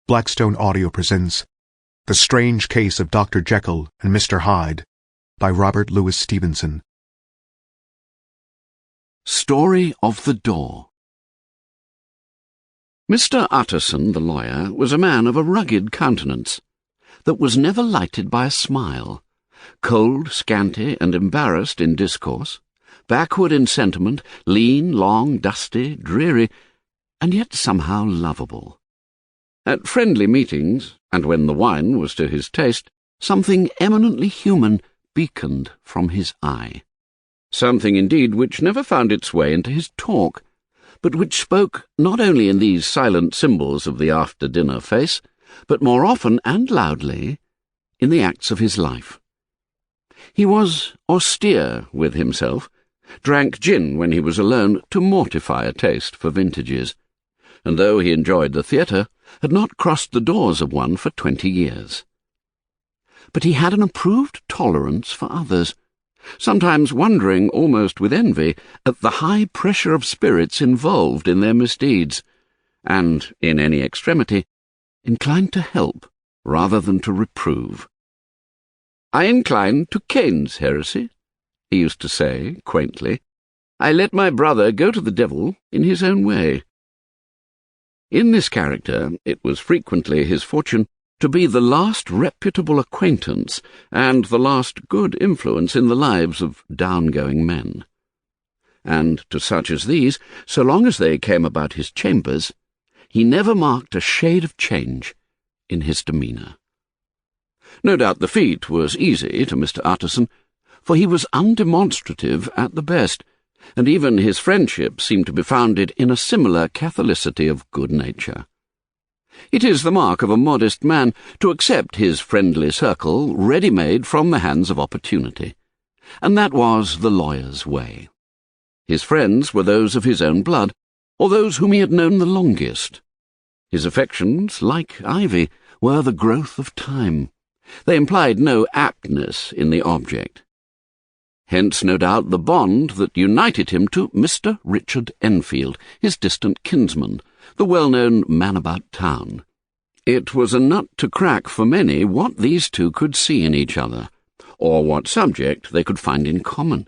Blackstone Audio presents The Strange Case of Dr. Jekyll and Mr. Hyde by Robert Louis Stevenson. Story of the Door. Mr. Utterson, the lawyer, was a man of a rugged countenance that was never lighted by a smile, cold, scanty, and embarrassed in discourse, backward in sentiment, lean, long, dusty, dreary, and yet somehow lovable. At friendly meetings, and when the wine was to his taste, something eminently human beaconed from his eye. Something, indeed, which never found its way into his talk, but which spoke not only in these silent symbols of the after-dinner face, but more often and loudly in the acts of his life. He was austere with himself, drank gin when he was alone to mortify a taste for vintages, and though he enjoyed the theatre, had not crossed the doors of one for 20 years. But he had an approved tolerance for others, sometimes wondering almost with envy at the high pressure of spirits involved in their misdeeds, and, in any extremity, inclined to help rather than to reprove. "I incline to Cain's heresy," he used to say, quaintly. "I let my brother go to the devil in his own way." In this character it was frequently his fortune to be the last reputable acquaintance and the last good influence in the lives of down-going men. And to such as these, so long as they came about his chambers, he never marked a shade of change in his demeanour. No doubt the feat was easy to Mr. Utterson, for he was undemonstrative at the best, and even his friendship seemed to be founded in a similar catholicity of good nature. It is the mark of a modest man to accept his friendly circle ready-made from the hands of opportunity, and that was the lawyer's way. His friends were those of his own blood, or those whom he had known the longest. His affections, like ivy, were the growth of time. They implied no aptness in the object. Hence, no doubt, the bond that united him to Mr. Richard Enfield, his distant kinsman, the well-known man about town. It was a nut to crack for many what these two could see in each other, or what subject they could find in common.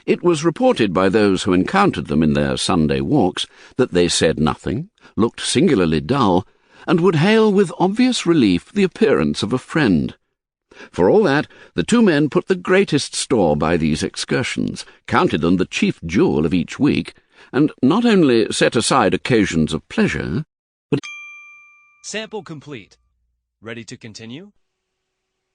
It was reported by those who encountered them in their Sunday walks that they said nothing, looked singularly dull, and would hail with obvious relief the appearance of a friend. For all that, the two men put the greatest store by these excursions, counted them the chief jewel of each week, and not only set aside occasions of pleasure, but... Sample complete. Ready to continue?